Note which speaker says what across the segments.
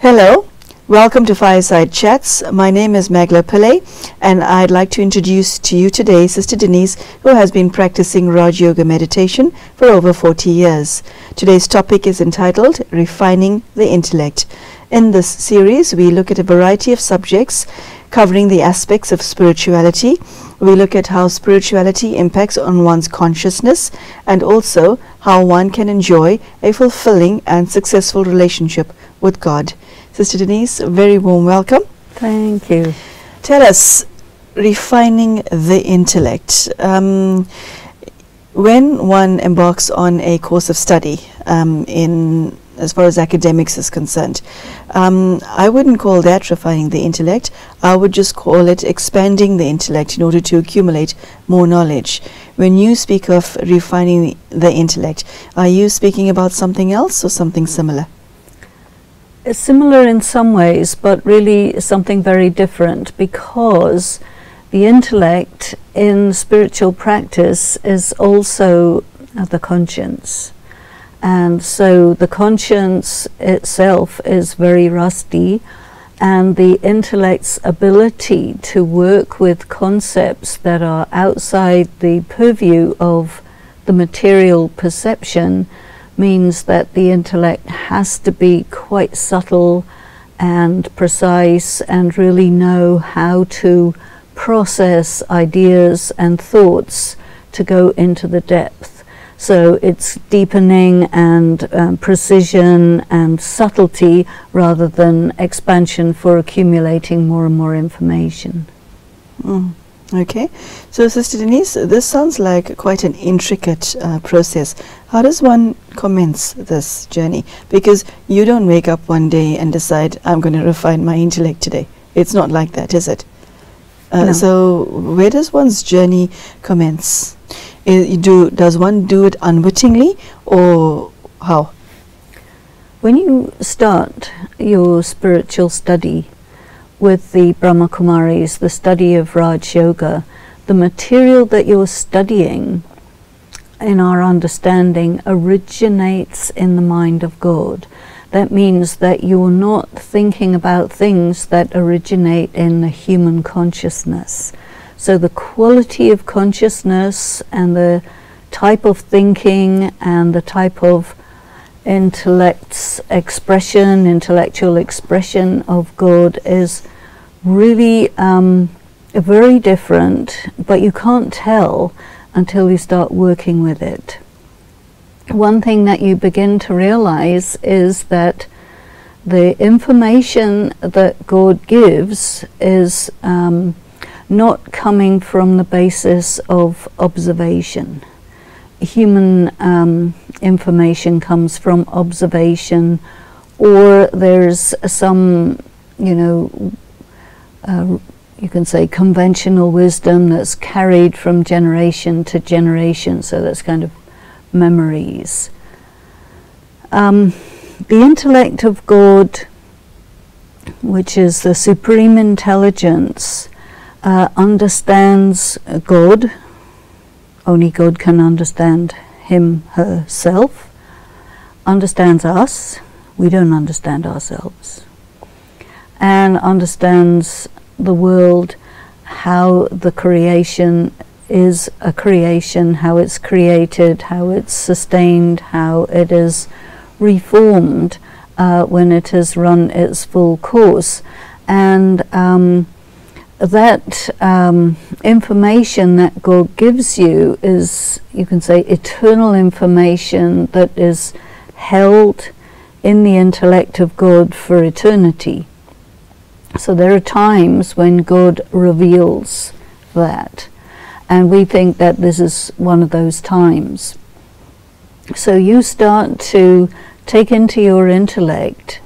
Speaker 1: Hello, welcome to Fireside Chats. My name is Magela Pillai, and I'd like to introduce to you today Sister Denise, who has been practicing Rajyoga Meditation for over 40 years. Today's topic is entitled Refining the Intellect. In this series, we look at a variety of subjects covering the aspects of spirituality. We look at how spirituality impacts on one's consciousness and also how one can enjoy a fulfilling and successful relationship with God. Sister Denise, a very warm welcome.
Speaker 2: Thank you.
Speaker 1: Tell us, refining the intellect. When one embarks on a course of study, as far as academics is concerned, I wouldn't call that refining the intellect. I would just call it expanding the intellect in order to accumulate more knowledge. When you speak of refining the intellect, are you speaking about something else or something similar?
Speaker 2: It's similar in some ways, but really something very different, because the intellect in spiritual practice is also the conscience. And so the conscience itself is very rusty, and the intellect's ability to work with concepts that are outside the purview of the material perception means that the intellect has to be quite subtle and precise and really know how to process ideas and thoughts to go into the depth. So it's deepening and precision and subtlety rather than expansion for accumulating more and more information.
Speaker 1: Okay, so Sister Denise, this sounds like quite an intricate process. How does one commence this journey? Because you don't wake up one day and decide, I'm going to refine my intellect today. It's not like that, is it?
Speaker 2: No.
Speaker 1: So where does one's journey commence? Does one do it unwittingly, or how?
Speaker 2: When you start your spiritual study with the Brahmakumaris, the study of Raj Yoga, the material that you're studying, in our understanding, originates in the mind of God. That means that you're not thinking about things that originate in the human consciousness. So the quality of consciousness and the type of thinking and the type of intellectual expression of God is really very different, but you can't tell until you start working with it. One thing that you begin to realize is that the information that God gives is not coming from the basis of observation. Human information comes from observation, or there's some, you can say conventional wisdom that's carried from generation to generation, so that's kind of memories. The intellect of God, which is the supreme intelligence, understands God. Only God can understand him, herself. Understands us. We don't understand ourselves. And understands the world, how the creation is a creation, how it's created, how it's sustained, how it is reformed when it has run its full course. And that information that God gives you is, you can say, eternal information that is held in the intellect of God for eternity. So there are times when God reveals that, and we think that this is one of those times. So you start to take into your intellect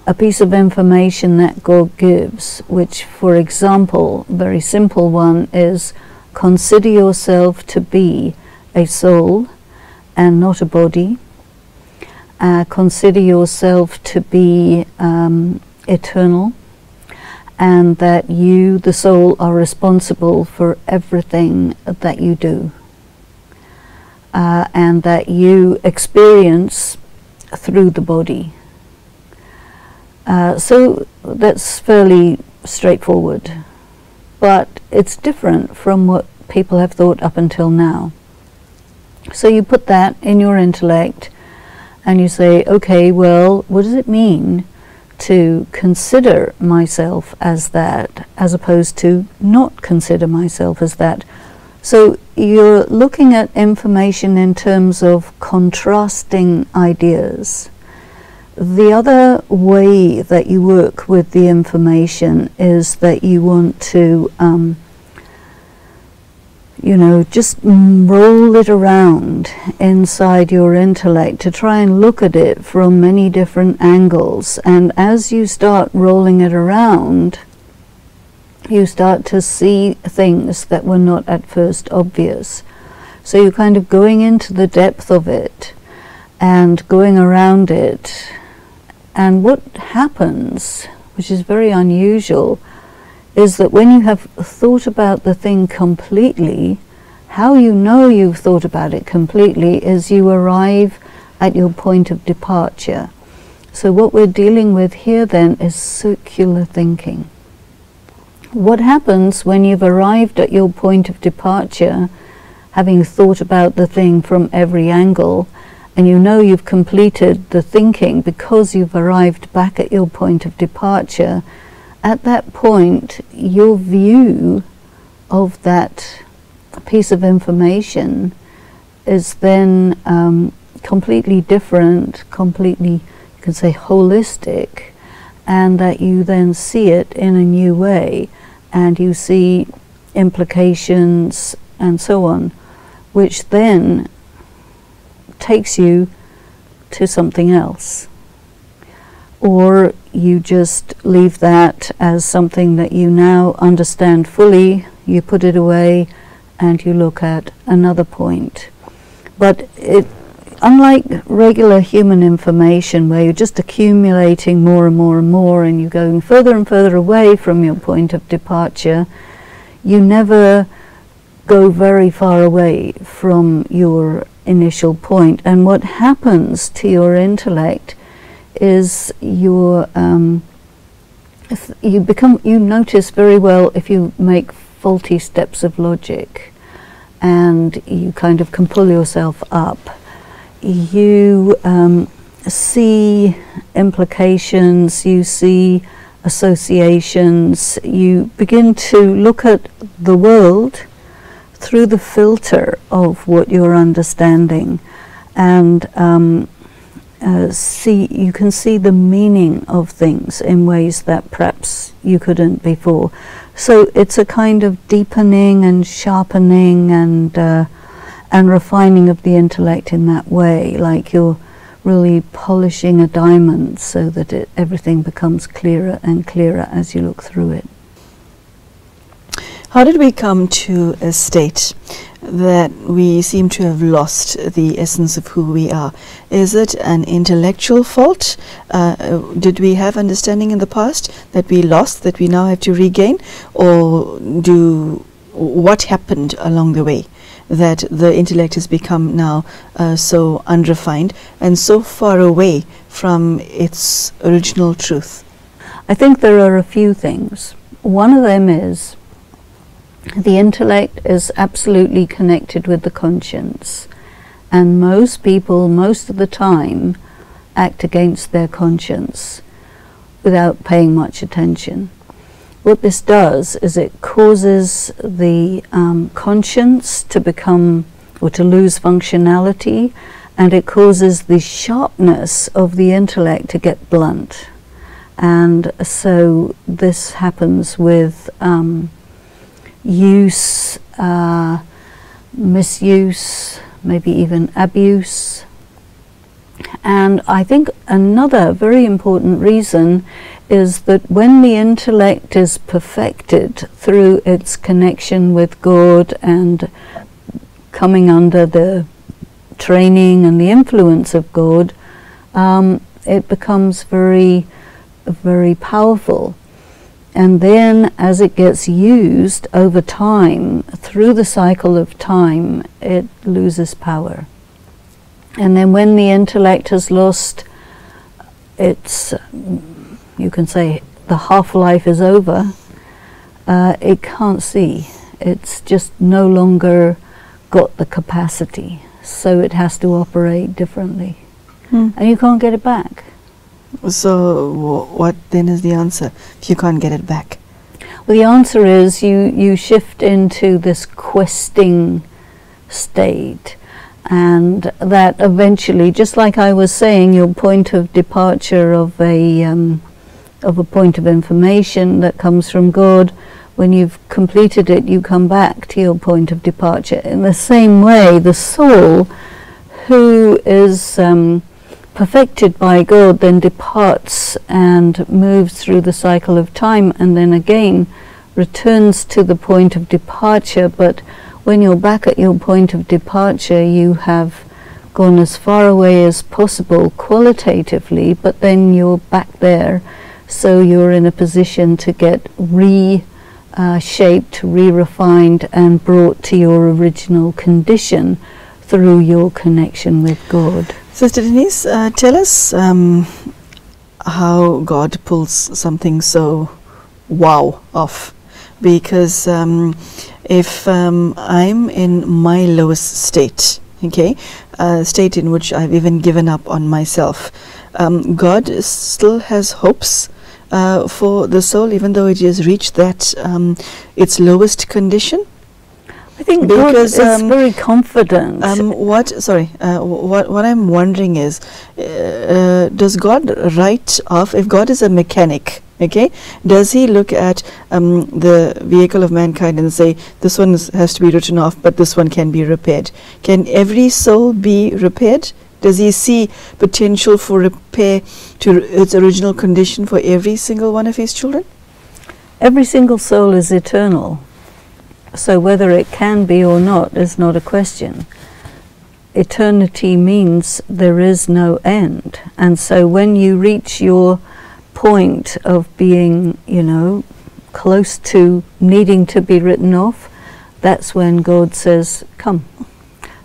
Speaker 2: a piece of information that God gives, which, for example, a very simple one is, consider yourself to be a soul and not a body. Consider yourself to be eternal, and that you, the soul, are responsible for everything that you do, and that you experience through the body. So that's fairly straightforward. But it's different from what people have thought up until now. So you put that in your intellect and you say, okay, well, what does it mean to consider myself as that, as opposed to not consider myself as that? So you're looking at information in terms of contrasting ideas. The other way that you work with the information is that you want to, just roll it around inside your intellect to try and look at it from many different angles. And as you start rolling it around, you start to see things that were not at first obvious. So you're kind of going into the depth of it and going around it. And what happens, which is very unusual, is that when you have thought about the thing completely, how you know you've thought about it completely is you arrive at your point of departure. So what we're dealing with here then is circular thinking. What happens when you've arrived at your point of departure, having thought about the thing from every angle, and you know you've completed the thinking because you've arrived back at your point of departure? At that point, your view of that piece of information is then completely different, completely, you can say, holistic, and that you then see it in a new way, and you see implications and so on, which then takes you to something else. Or you just leave that as something that you now understand fully, you put it away, and you look at another point. But unlike regular human information, where you're just accumulating more and more and more, and you're going further and further away from your point of departure, you never go very far away from your initial point. And what happens to your intellect is you notice very well if you make faulty steps of logic, and you kind of can pull yourself up. You see implications, you see associations, you begin to look at the world through the filter of what you're understanding, and you can see the meaning of things in ways that perhaps you couldn't before. So it's a kind of deepening and sharpening and refining of the intellect in that way, like you're really polishing a diamond so that everything becomes clearer and clearer as you look through it.
Speaker 1: How did we come to a state that we seem to have lost the essence of who we are? Is it an intellectual fault? Did we have understanding in the past that we lost, that we now have to regain? Or what happened along the way that the intellect has become now so unrefined and so far away from its original truth?
Speaker 2: I think there are a few things. One of them is the intellect is absolutely connected with the conscience, and most people, most of the time, act against their conscience without paying much attention. What this does is it causes the conscience to become, or to lose functionality, and it causes the sharpness of the intellect to get blunt. And so this happens with use, misuse, maybe even abuse. And I think another very important reason is that when the intellect is perfected through its connection with God and coming under the training and the influence of God, it becomes very, very powerful. And then as it gets used over time, through the cycle of time, it loses power. And then when the intellect has lost its you can say the half-life is over, it can't see. It's just no longer got the capacity, so it has to operate differently. And you can't get it back.
Speaker 1: So what then is the answer if you can't get it back?
Speaker 2: Well, the answer is you shift into this questing state, and that eventually, just like I was saying, your point of departure of a point of information that comes from God, when you've completed it, you come back to your point of departure. In the same way, the soul, who is perfected by God, then departs and moves through the cycle of time, and then again returns to the point of departure. But when you're back at your point of departure, you have gone as far away as possible qualitatively, but then you're back there, so you're in a position to get shaped, re-refined, and brought to your original condition through your connection with God.
Speaker 1: Sister Denise, tell us how God pulls something so wow off. Because if I'm in my lowest state, okay, state in which I've even given up on myself, God still has hopes for the soul, even though it has reached that its lowest condition.
Speaker 2: I think God is very confident.
Speaker 1: What I'm wondering is, does God write off, if God is a mechanic, okay, does he look at the vehicle of mankind and say, this one has to be written off, but this one can be repaired? Can every soul be repaired? Does he see potential for repair to its original condition for every single one of his children?
Speaker 2: Every single soul is eternal. So whether it can be or not is not a question. Eternity means there is no end. And so when you reach your point of being, close to needing to be written off, that's when God says, come,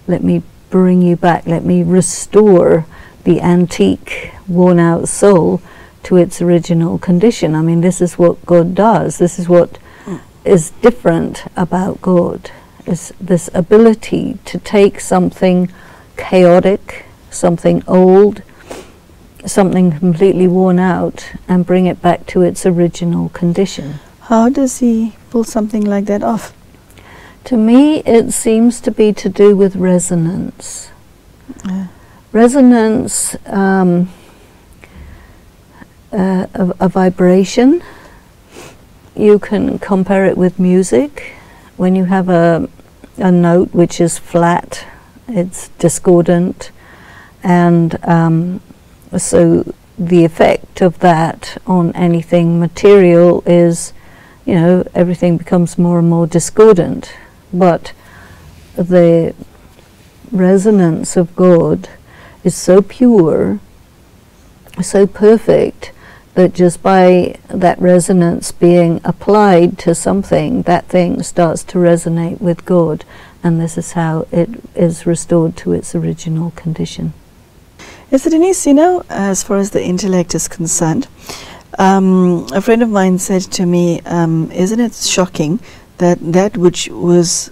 Speaker 2: let me bring you back. Let me restore the antique, worn-out soul to its original condition. I mean, this is what God does. This is what is different about God, is this ability to take something chaotic, something old, something completely worn out, and bring it back to its original condition.
Speaker 1: How does he pull something like that off?
Speaker 2: To me, it seems to be to do with resonance. Resonance, a vibration. You can compare it with music. When you have a note which is flat, it's discordant, and so the effect of that on anything material is, everything becomes more and more discordant. But the resonance of God is so pure, so perfect, that just by that resonance being applied to something, that thing starts to resonate with God, and this is how it is restored to its original condition.
Speaker 1: Yes, Denise, as far as the intellect is concerned, a friend of mine said to me, isn't it shocking that which was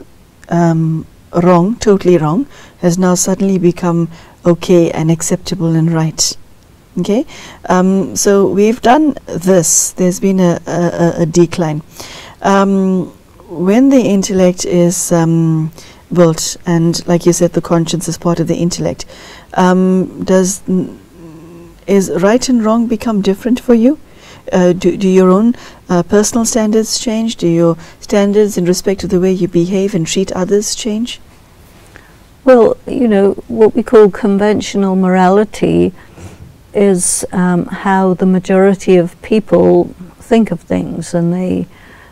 Speaker 1: wrong, totally wrong, has now suddenly become okay and acceptable and right? Okay, so we've done this. There's been a decline. When the intellect is built, and like you said, the conscience is part of the intellect, is right and wrong become different for you? Do your own personal standards change? Do your standards in respect to the way you behave and treat others change?
Speaker 2: Well, what we call conventional morality is how the majority of people think of things, and they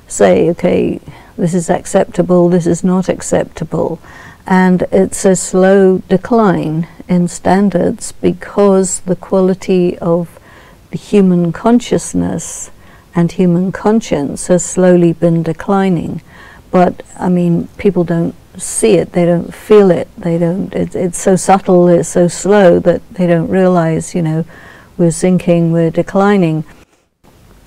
Speaker 2: say, okay, this is acceptable, this is not acceptable, and it's a slow decline in standards because the quality of the human consciousness and human conscience has slowly been declining. But I mean, people don't see it, they don't feel it, it's so subtle, it's so slow that they don't realize, we're sinking, we're declining.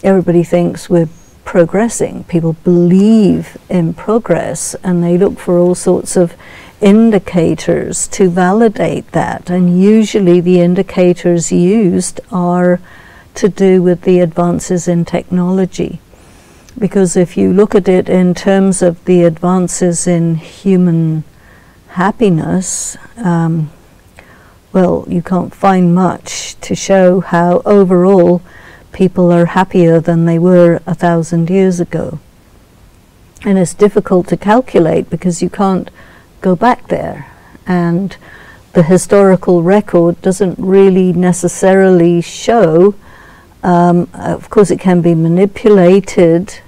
Speaker 2: everybody thinks we're progressing. People believe in progress, and they look for all sorts of indicators to validate that, and usually the indicators used are to do with the advances in technology. Because if you look at it in terms of the advances in human happiness, well, you can't find much to show how overall people are happier than they were 1,000 years ago. And it's difficult to calculate because you can't go back there, and the historical record doesn't really necessarily show. Of course, it can be manipulated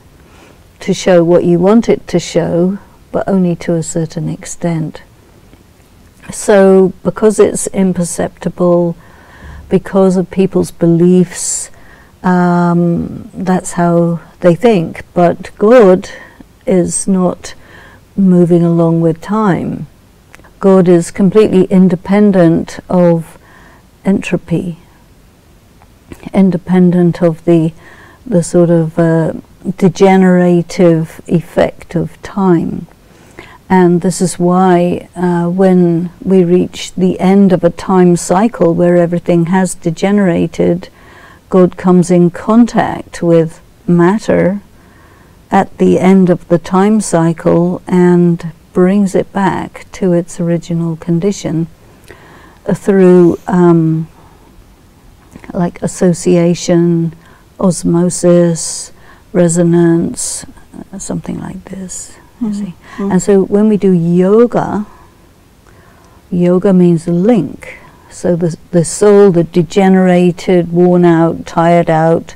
Speaker 2: to show what you want it to show, but only to a certain extent. So because it's imperceptible, because of people's beliefs, that's how they think. But God is not moving along with time. God is completely independent of entropy, independent of the sort of degenerative effect of time. And this is why when we reach the end of a time cycle where everything has degenerated, God comes in contact with matter at the end of the time cycle and brings it back to its original condition through like association, osmosis, resonance, something like this. You see. And so when we do yoga, yoga means link. So the soul, the degenerated, worn out, tired out,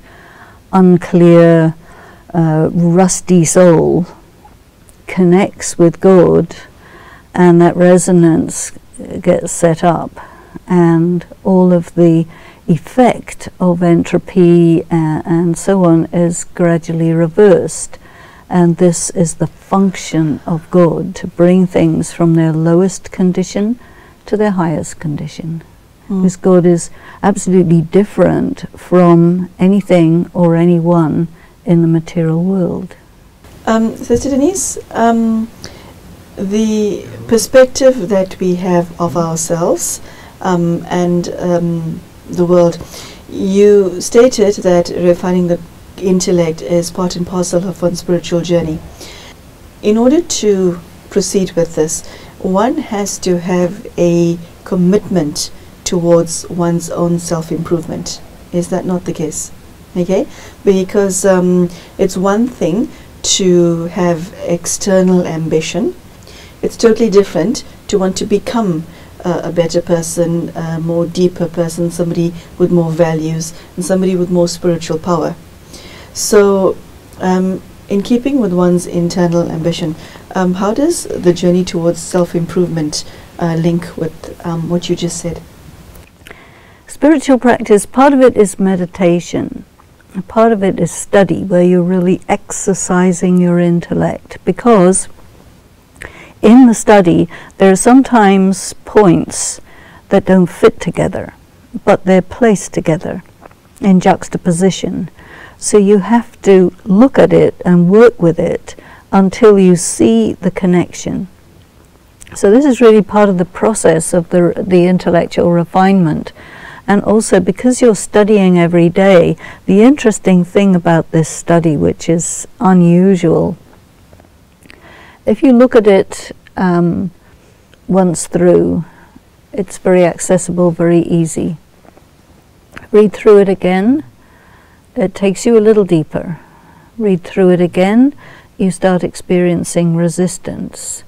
Speaker 2: unclear, rusty soul connects with God, and that resonance gets set up, and all of the effect of entropy and so on is gradually reversed. And this is the function of God, to bring things from their lowest condition to their highest condition. Because God is absolutely different from anything or anyone in the material world.
Speaker 1: Sister Denise, the perspective that we have of ourselves and the world, you stated that refining the intellect is part and parcel of one's spiritual journey. In order to proceed with this, one has to have a commitment towards one's own self-improvement. Is that not the case? Okay, because it's one thing to have external ambition. It's totally different to want to become a better person, a more deeper person, somebody with more values and somebody with more spiritual power. So in keeping with one's internal ambition, how does the journey towards self-improvement link with what you just said?
Speaker 2: Spiritual practice, part of it is meditation. Part of it is study, where you're really exercising your intellect, because in the study there are sometimes points that don't fit together, but they're placed together in juxtaposition. So you have to look at it and work with it until you see the connection. So this is really part of the process of the intellectual refinement. And also, because you're studying every day, the interesting thing about this study, which is unusual, if you look at it once through, it's very accessible, very easy. Read through it again, it takes you a little deeper. Read through it again, you start experiencing resistance.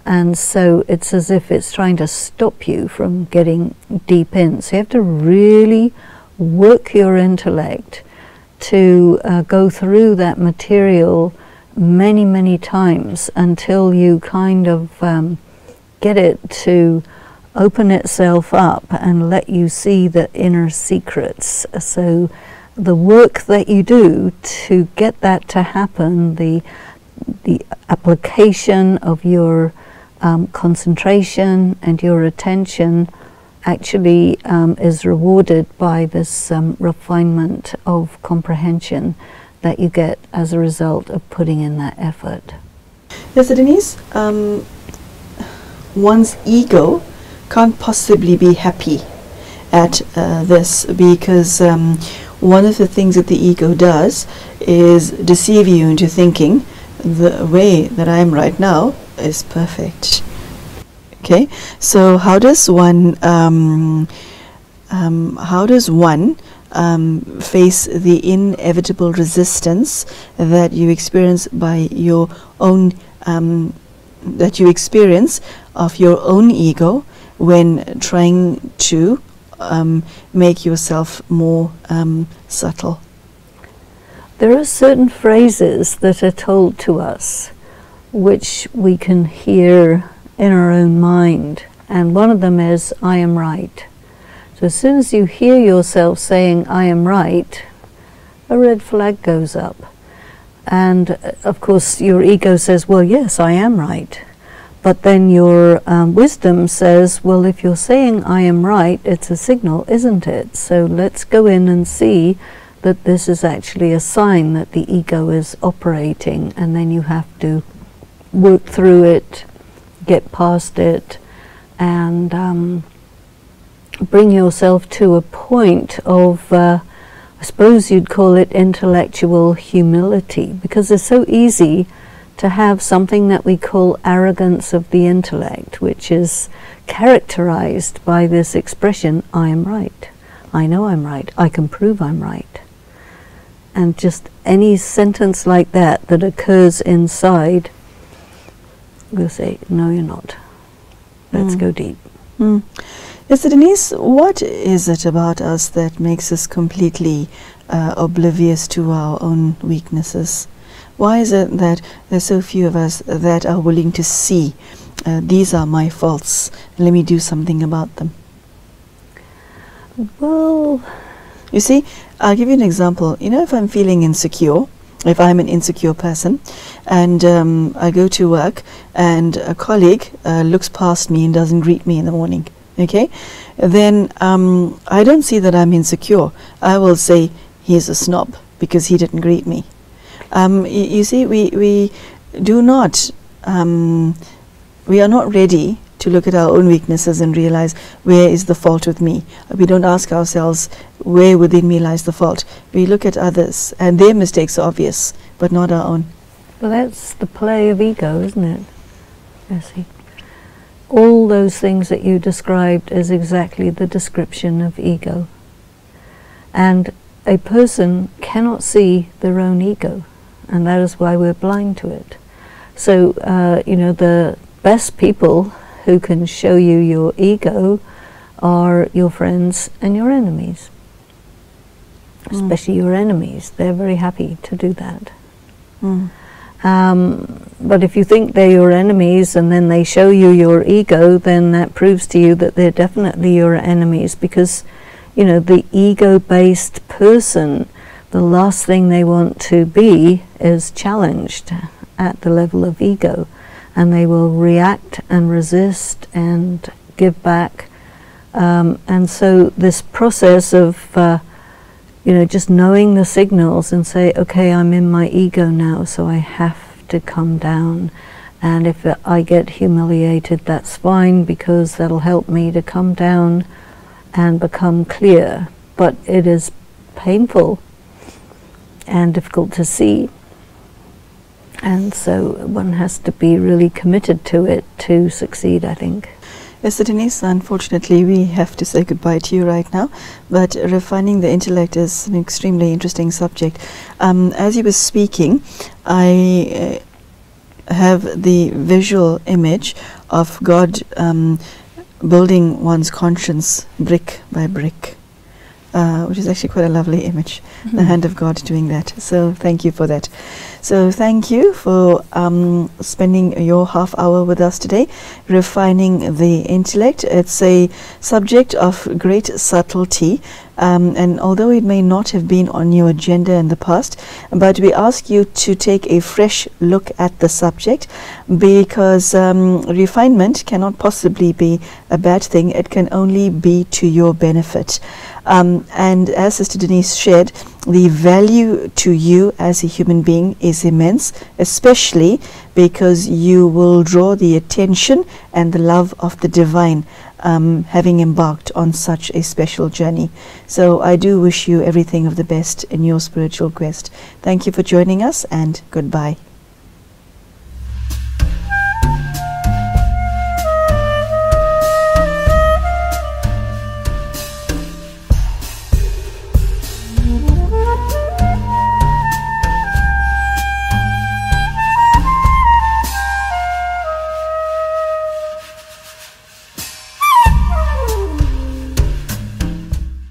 Speaker 2: And so it's as if it's trying to stop you from getting deep in. So you have to really work your intellect to go through that material many, many times until you kind of get it to open itself up and let you see the inner secrets. So the work that you do to get that to happen, the application of your concentration and your attention actually is rewarded by this refinement of comprehension that you get as a result of putting in that effort.
Speaker 1: Yes, so Denise, one's ego can't possibly be happy at this, because one of the things that the ego does is deceive you into thinking the way that I am right now is perfect. Okay, so how does one face the inevitable resistance that you experience by your own that you experience of your own ego when trying to make yourself more subtle?
Speaker 2: There are certain phrases that are told to us which we can hear in our own mind, and one of them is, I am right. So as soon as you hear yourself saying, I am right, a red flag goes up. And of course your ego says, well, yes, I am right. But then your wisdom says, well, if you're saying I am right, it's a signal, isn't it? So let's go in and see that this is actually a sign that the ego is operating, and then you have to work through it, get past it, and bring yourself to a point of, I suppose you'd call it intellectual humility, because it's so easy to have something that we call arrogance of the intellect, which is characterized by this expression, I am right, I know I'm right, I can prove I'm right. And just any sentence like that that occurs inside, we'll say, no, you're not. Let's go deep.
Speaker 1: Yes, so Denise, what is it about us that makes us completely oblivious to our own weaknesses? Why is it that there's so few of us that are willing to see these are my faults, let me do something about them?
Speaker 2: Well,
Speaker 1: you see, I'll give you an example. You know, if I'm feeling insecure, if I'm an insecure person, and I go to work and a colleague looks past me and doesn't greet me in the morning, okay, then I don't see that I'm insecure. I will say, he's a snob because he didn't greet me. You see, we do not, we are not ready to look at our own weaknesses and realize where is the fault with me. We don't ask ourselves where within me lies the fault. We look at others and their mistakes are obvious, but not our own.
Speaker 2: Well, that's the play of ego, isn't it, Bessie? All those things that you described is exactly the description of ego. And a person cannot see their own ego, and that is why we're blind to it. So, you know, the best people who can show you your ego are your friends and your enemies. Especially your enemies. They're very happy to do that. But if you think they're your enemies and then they show you your ego, then that proves to you that they're definitely your enemies, because, you know, the ego-based person, the last thing they want to be is challenged at the level of ego. And they will react and resist and give back. And so this process of, you know, just knowing the signals and say, okay, I'm in my ego now, so I have to come down. And if I get humiliated, that's fine, because that'll help me to come down and become clear. But it is painful and difficult to see. And so one has to be really committed to it to succeed, I think.
Speaker 1: Yes, so Denise, unfortunately we have to say goodbye to you right now, but refining the intellect is an extremely interesting subject. As you were speaking, I have the visual image of God building one's conscience brick by brick. Which is actually quite a lovely image, the hand of God doing that. So thank you for that. So thank you for spending your half hour with us today, refining the intellect. It's a subject of great subtlety, and although it may not have been on your agenda in the past, but we ask you to take a fresh look at the subject, because refinement cannot possibly be a bad thing. It can only be to your benefit. And as Sister Denise shared, the value to you as a human being is immense, especially because you will draw the attention and the love of the divine, having embarked on such a special journey. So I do wish you everything of the best in your spiritual quest. Thank you for joining us, and goodbye.